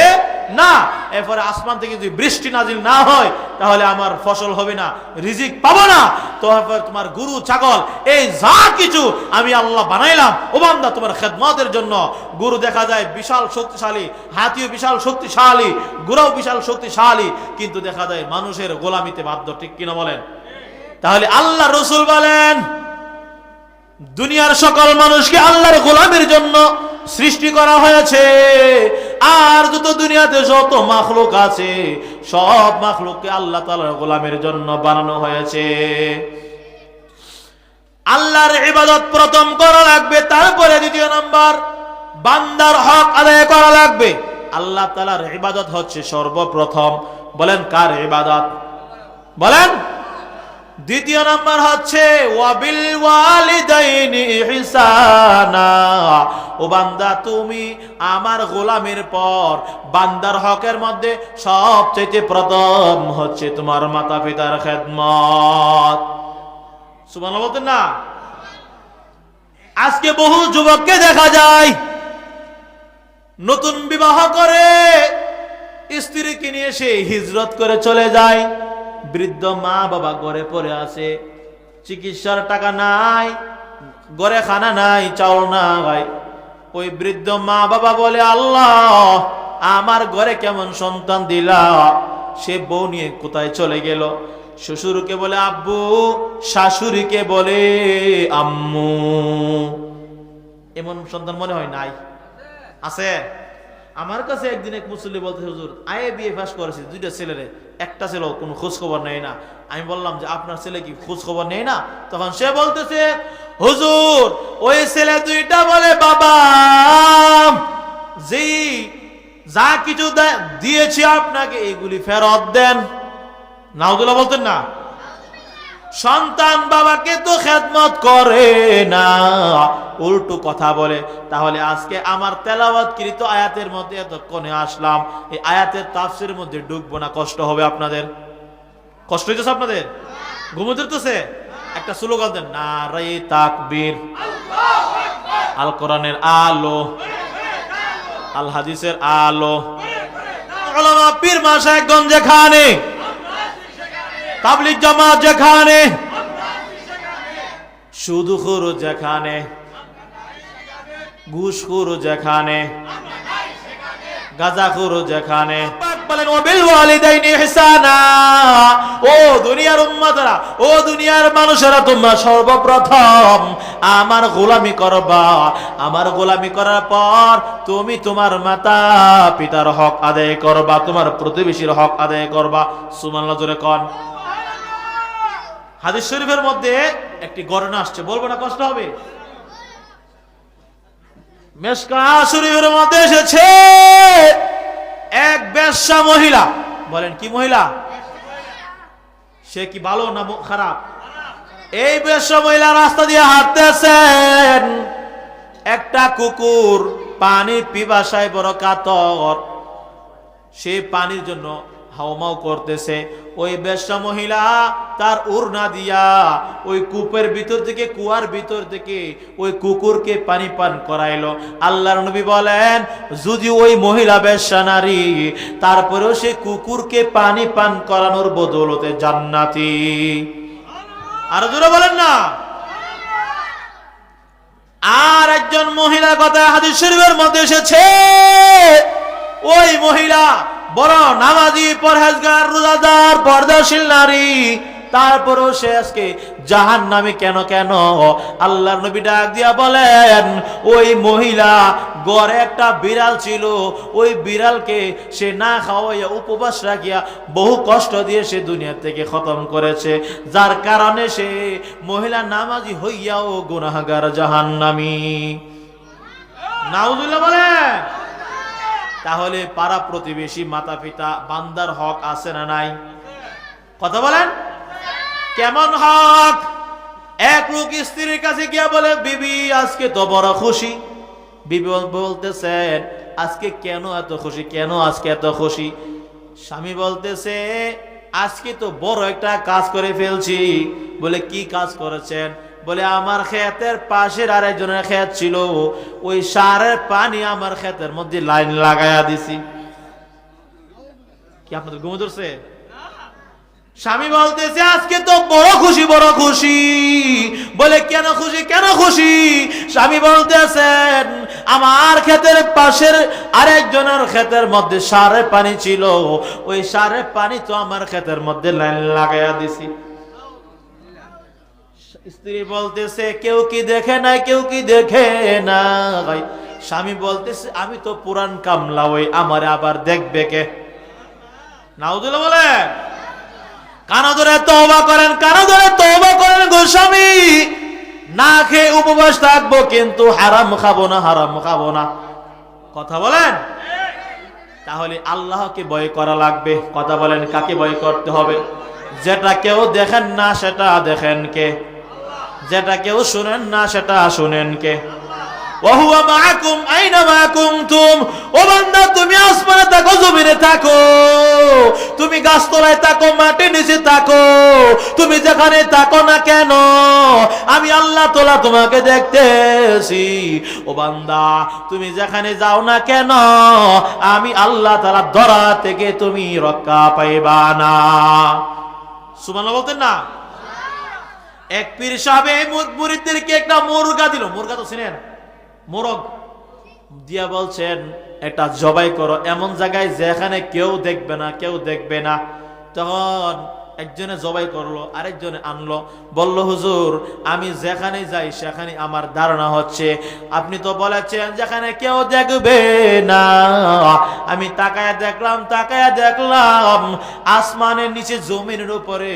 না। এরপরে আসমান থেকে যদি বৃষ্টি নাজিল না হয় তাহলে আমার ফসল হবে না, রিজিক পাবো না। তো তোমার গরু ছাগল এই যা কিছু আমি আল্লাহ বানাইলাম ও বান্দা তোমার খেদমতের জন্য। গরু দেখা যায় বিশাল শক্তিশালী, হাতিও বিশাল শক্তিশালী, গরুও বিশাল শক্তিশালী, কিন্তু দেখা যায় মানুষের গোলামিতে বাধ্য। ঠিক কিনা বলেন? তাহলে আল্লাহ রাসূল বলেন দুনিয়ার সকল মানুষকে আল্লাহর গোলামের জন্য সৃষ্টি করা হয়েছে। আর যত দুনিয়াতে যত মাখলুক আছে সব মাখলুককে আল্লাহ তাআলার গোলামের জন্য বানানো হয়েছে। আল্লাহর ইবাদত প্রথম করা লাগবে, তারপরে দ্বিতীয় নাম্বার বান্দার হক আদায় করা লাগবে। আল্লাহ তাআলার ইবাদত হচ্ছে সর্বপ্রথম। বলেন কার ইবাদত? বলেন। দ্বিতীয় নাম্বার হচ্ছে ওয়াবিল ওয়ালিদাইনি ইহসানা। ও বান্দা তুমি আমার গোলামের পর বান্দার হকের মধ্যে সবচেয়ে প্রথম হচ্ছে তোমার মাতা পিতার খেদমত। সুবহানাল্লাহ বলতেন না? আজকে বহু যুবককে দেখা যায় নতুন বিবাহ করে স্ত্রীকে নিয়ে সে হিজরত করে চলে যায়। বৃদ্ধ মা বাবা ঘরে পড়ে আছে, চিকিৎসার টাকা নাই, ঘরে খানা নাই, চাউল নাই। ওই বৃদ্ধ মা বাবা বলে আল্লাহ আমার ঘরে কেমন সন্তান দিলা। সে বউ নিয়ে কোথায় চলে গেল? শ্বশুরকে বলে আব্বু, শাশুড়িকে বলে আম্মু। এমন সন্তান মনে হয় নাই? আছে? আমার কাছে একদিন এক মুসল্লি বলতে, হুজুর আইএ বিএ পাস করেছি, 2টা ছেলেরে, একটা ছেলে কোনো খোঁজ খবর নেয় না। আমি বললাম যে আপনার ছেলে কি খোঁজ খবর নেয় না? তখন সে বলতেছে, হুজুর ওই ছেলে 2টা বলে বাবা জি যা কিছু দিয়েছি আপনাকে এগুলি ফেরত দেন। নাউজুবিল্লাহ বলতেন না? সন্তান বাবাকে তো খেদমত করে না, উল্টো কথা বলে। তাহলে আজকে আমার তেলাওয়াতকৃত আয়াতের মধ্যে এতক্ষণে আসলাম, এই আয়াতের তাফসীরের মধ্যে ঢুকবো না, কষ্ট হবে আপনাদের। কষ্ট হইতেছে আপনাদের? ঘুম ধরতেছে? একটা স্লোগান দেন, নারে তাকবীর, আল কোরআনের আলো, আল হাদিসের আলো, উলামা পীর মাশায়েখগণ যেখানে, তাবলীগ জামাত যেখানে, সুদখোর যেখানে, ঘুষখোর যেখানে, গাঁজাখোর যেখানে, বলেন ওয়াবিল ওয়ালিদাইনি ইহসানা। ও দুনিয়ার উম্মতরা, ও দুনিয়ার মানুষেরা, তোমরা সর্বপ্রথম আমার গোলামি করবা। আমার গোলামি করার পর তুমি তোমার মাতা পিতার হক আদায় করবা, তোমার প্রতিবেশীর হক আদায় করবা। সুবহানাল্লাহ জোরে কোন। হাদিস শরীফের মধ্যে একটি ঘটনা আসছে, বলবো না, কষ্ট হবে। মিশকাত শরীফের মধ্যে এসেছে এক বেশ্যা মহিলা। বলেন কি মহিলা? সে কি ভালো না খারাপ? এই বেশ্যা মহিলা রাস্তা দিয়ে হাঁটতেছেন, একটা কুকুর পানির পিপাসায় বড় কাতর, সে পানির জন্য হাউমাউ করতেছে। ওই বেশ্যা মহিলা তার উড়না দিয়া ওই কূপের ভিতর থেকে, কুয়ার ভিতর থেকে ওই কুকুরকে পানি পান করাইলো। আল্লাহর নবী বলেন, যদি ওই মহিলা বেশ্যা নারী, তারপরেও সে কুকুরকে পানি পান করানোর বদৌলতে জান্নাতি। আরো জোরে বলেন না? আর একজন মহিলা কথা হাদিস শরীফের মধ্যে এসেছে, ওই মহিলা বড় নামাজি, পরহেজগার, রোজাদার, পর্দাশীল নারী, তারপরেও সে আজকে জাহান্নামী। কেন কেন? আল্লাহর নবী ডাক দিয়া বলেন, ওই মহিলা ঘরে একটা বিড়াল ছিল, ওই বিড়ালকে সে না খাওয়াইয়া উপবাস রাখিয়া বহু কষ্ট দিয়ে সে দুনিয়া থেকে খতম করেছে, যার কারণে সে মহিলা নামাজি হইয়াও গুনাহগার, জাহান্নামী। নাউজুবিল্লাহ বলেন। তাহলে পাড়া প্রতিবেশী, মাতা পিতা, বান্দার হক আছে না নাই? কথা বলেন। কেমন হক? এক লোক স্ত্রীর কাছে গিয়া বলে, বিবি আজকে তো বড় খুশি। বিবি বলতেছেন, আজকে কেন এত খুশি, কেন আজকে এত খুশি? স্বামী বলতেছে, আজকে তো বড় একটা কাজ করে ফেলছি। বলে কি কাজ করেছেন? বলে আমার ক্ষেতের পাশের আরেকজনের ক্ষেত ছিল, ওই সারের পানি আমার ক্ষেতের মধ্যে লাইন লাগাইয়া দিছি। কি আপনাদের ঘুম ধরছে? স্বামী বলতেছে, আজকে তো বড় খুশি, বড় খুশি। বলে কেন খুশি, কেন খুশি? স্বামী বলতেছেন, আমার ক্ষেতের পাশের আরেকজনের ক্ষেতের মধ্যে সারের পানি ছিল, ওই সারের পানি তো আমার ক্ষেতের মধ্যে লাইন লাগাইয়া দিছি। স্ত্রী বলতেছে, কেউ কি দেখে নাই, কেউ কি দেখে নাই? স্বামী বলতেছে, আমি তো পুরান কামলা, ওই আমার আবার দেখবে কে? নাউজুবিল্লাহ বলে। কানা ধরে তওবা করেন, কানা ধরে তওবা করেন গো স্বামী। না খেয়ে উপবাস থাকবো, কিন্তু হারাম খাবো না, হারাম খাবো না। কথা বলেন। তাহলে আল্লাহকে ভয় করা লাগবে। কথা বলেন, কাকে ভয় করতে হবে? যেটা কেউ দেখেন না সেটা দেখেন কে? যেটা কেউ শুনেন না সেটা শুনেন কে? ওয়াহুয়া মাআকুম আইনামা কুনতুম। ও বান্দা, তুমি আসমানে থাকো, জমিনে থাকো, তুমি গাছতলায় থাকো, মাটির নিচে থাকো, তুমি যেখানে থাকো না কেন, আমি আল্লাহ তাআলা তোমাকে দেখতেছি। ও বান্দা, তুমি যেখানে যাও না কেন, আমি আল্লাহ তাআলা ধরা থেকে তুমি রক্ষা পাইবা না। সুবহানাল্লাহ বলতেন না? এক পীর সাহেব এই মুরিদদেরকে একটা মুরগা দিল। মুরগা তো চিনেন? মোরগ দিয়া বলছেন, এটা জবাই করো এমন জায়গায় যেখানে কেউ দেখবে না, কেউ দেখবে না। তখন একজনে জবাই করলো, আরেকজনে আনলো, বলল হুজুর আমি যেখানে যাই সেখানে আমার ধারণা হচ্ছে আপনি তো বলেছেন যেখানে কেউ দেখবে না। আমি তাকায়া দেখলাম আসমানের নিচে জমিনের উপরে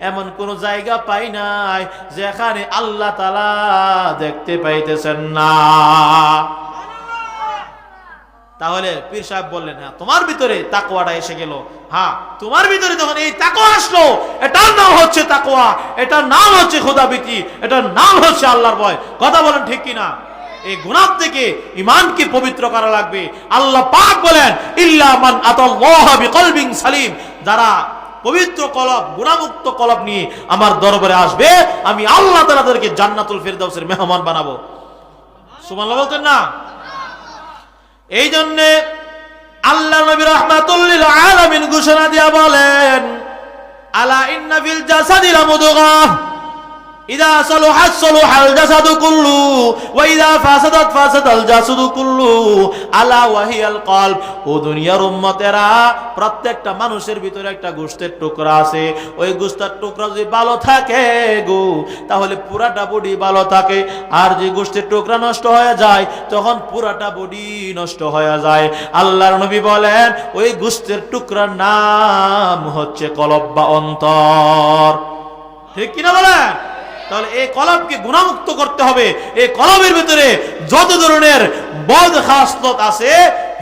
এমন কোন জায়গা পাই নাই যেখানে আল্লাহ তাআলা দেখতে পাইতেছেন না। তাহলে পীর সাহেব বললেন, হ্যাঁ তোমার ভিতরে তাকওয়াটা এসে গেল। হ্যাঁ তোমার ভিতরে যখন এই তাকওয়া আসলো, এটার নাম হচ্ছে তাকওয়া, এটার নাম হচ্ছে খোদাভীতি, এটার নাম হচ্ছে আল্লাহর ভয়। কথা বলেন ঠিক কিনা? এই গুনাহ থেকে ঈমানকে পবিত্র করা লাগবে। আল্লাহ পাক বলেন ইল্লা মান আতাল্লাহা বিকলবিন সালিম, যারা পবিত্র কলব, গুনাহমুক্ত কলব নিয়ে আমার দরবারে আসবে, আমি আল্লাহ তাআলা তাদেরকে জান্নাতুল ফেরদাউসের মেহমান বানাবো। সুবহানাল্লাহ বলতেন না? এই জন্য আল্লাহ নবী রাহমাতুল লিল আলামিন ঘোষণা দিয়া বলেন আলা ইন্না ফিল জাসাদি লামুদগাহ ইযা সালুহাত সালুহাল জাসাদু কুল্লু ওয়া ইযা ফাসাদাত ফাসাদাল জাসাদু কুল্লু আলা ওয়া হিয়াল কলব। ও দুনিয়ার উম্মতেরা, প্রত্যেকটা মানুষের ভিতরে একটা গোশতের টুকরা আছে। ওই গোশতের টুকরা যদি ভালো থাকে গো, তাহলে পুরাটা বডি ভালো থাকে। আর যে গোশতের টুকরা নষ্ট হয়ে যায় তখন পুরাটা বডি নষ্ট হয়ে যায়। আল্লাহর নবী বলেন ওই গোশতের টুকরার নাম হচ্ছে কলব বা অন্তর। ঠিক কিনা বলেন? তাহলে এই কলবকে গুনাহমুক্ত করতে হবে। এই কলবের ভিতরে যত ধরনের বদ খাসলত আছে,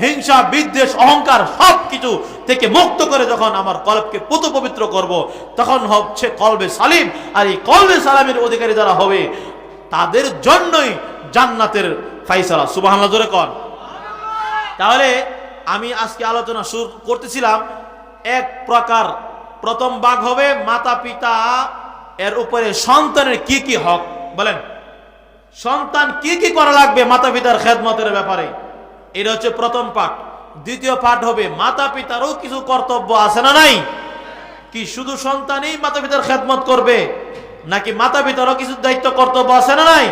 হিংসা, বিদ্বেষ, অহংকার, সবকিছু থেকে মুক্ত করে যখন আমার কলবকে পুত পবিত্র করব, তখন হচ্ছে কলবে সালিম। আর এই কলবে সালামের অধিকারী যারা হবে তাদের জন্যই জান্নাতের ফায়সালা। সুবহানাল্লাহ জোরে কোন। তাহলে আমি আজকে আলোচনা শুরু করতেছিলাম, এক প্রকার প্রথম ভাগ হবে মাতা পিতা এর উপরে সন্তানের কি কি হক, বলেন সন্তান কি কি করা লাগবে মাতা পিতার খেদমতের ব্যাপারে, এটা হচ্ছে প্রথম পাঠ। দ্বিতীয় পাঠ হবে মাতা পিতারও কিছু কর্তব্য আছে না নাই? কি শুধু সন্তানই মাতা পিতার খেদমত করবে, নাকি মাতা পিতারও কিছু দায়িত্ব কর্তব্য আছে না নাই?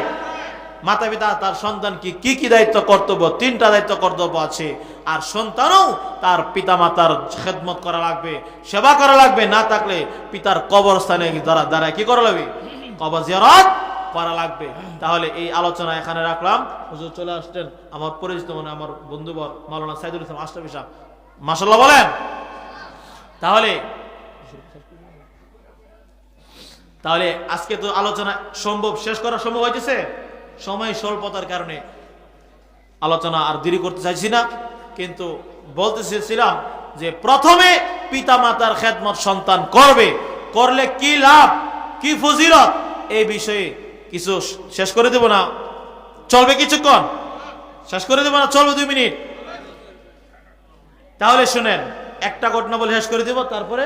মাতা পিতা তার সন্তান কি কি দায়িত্ব কর্তব্য, তিনটা দায়িত্ব কর্তব্য আছে। আর সন্তানও তার পিতা মাতার খেদমত করা লাগবে, সেবা করা লাগবে। না থাকলে পিতার কবরস্থানে দ্বারা কি করা লাগবে? কবর জিয়ারত করা লাগবে। তাহলে এই আলোচনা এখানে রাখলাম। হুজুর চলে আসছেন, আমার পরিচিত মনে আমার বন্ধুবর মাওলানা সাইদুল ইসলাম আশরাফি সাহেব, মাশাআল্লাহ বলেন। তাহলে আজকে তো আলোচনা শেষ করা সম্ভব হয়েছে, সময় স্বল্পতার কারণে আলোচনা আর দেরি করতে চাইছি না। কিন্তু বলতে চেয়েছিলাম যে প্রথমে পিতা মাতার খেদমত সন্তান করলে কি লাভ, কি ফজিলত, এই বিষয়ে কিছু শেষ করে দেব না? চলবে কিছুক্ষণ? শেষ করে দেব না? চলবে 2 মিনিট? তাহলে শুনেন, একটা ঘটনা বলে শেষ করে দেব, তারপরে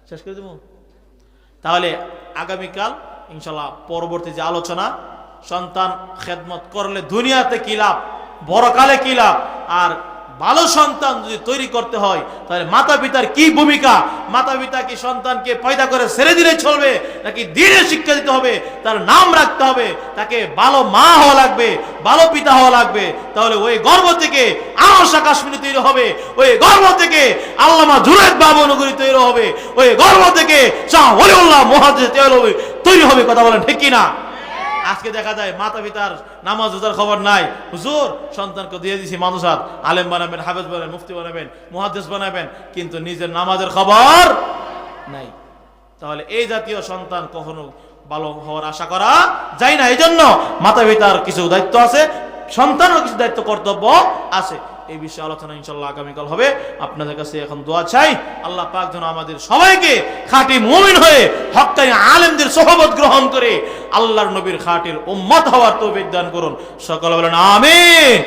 শেষ করে দেব। তাহলে আগামীকাল ইনশাল্লাহ পরবর্তী যে আলোচনা, সন্তান খেদমত করলে দুনিয়াতে কি লাভ, বড়কালে কি লাভ, আর ভালো সন্তান যদি তৈরি করতে হয় তাহলে মাতা পিতার কি ভূমিকা, মাতা পিতা কি সন্তানকে পয়দা করে ছেড়ে দিলে চলবে, নাকি দ্বীনের শিক্ষা দিতে হবে, তার নাম রাখতে হবে, তাকে ভালো মা হওয়া লাগবে, ভালো পিতা হওয়া লাগবে। তাহলে ওই গর্ব থেকে আশা কাশ্মীরি তৈরি হবে, ওই গর্ব থেকে আল্লামা জুনায়েদ বাবনগরী তৈরি হবে, ওই গর্ব থেকে শাহ ওলিউল্লাহ মুহাদ্দিস তৈরি হবে। কথা বলেন ঠিক কিনা? আজকে দেখা যায় মাতা পিতার নামাজ রোজার খবর নাই। হুজুর সন্তানকে দিয়ে দিছি মাদ্রাসাত, আলেম বানাবেন, হাফেজ বানাবেন, মুফতি বানাবেন, মুহাদ্দিস বানাবেন, কিন্তু নিজের নামাজের খবর নাই। তাহলে এই জাতীয় সন্তান কখনো ভালো হওয়ার আশা করা যায় না। এই জন্য মাতা পিতার কিছু দায়িত্ব আছে, সন্তানের কিছু দায়িত্ব কর্তব্য আছে। এই বিষয়ে আলোচনা ইনশাআল্লাহ আগামীকাল হবে। আপনাদের কাছে এখন দোয়া চাই, আল্লাহ পাক যেন আমাদের সবাইকে খাঁটি মুমিন হয়ে হক্কানি আলেমদের সোহবত গ্রহণ করে আল্লাহর নবীর খাঁটির উম্মত হওয়ার তৌফিক দান করুন। সকলে বলেন আমিন।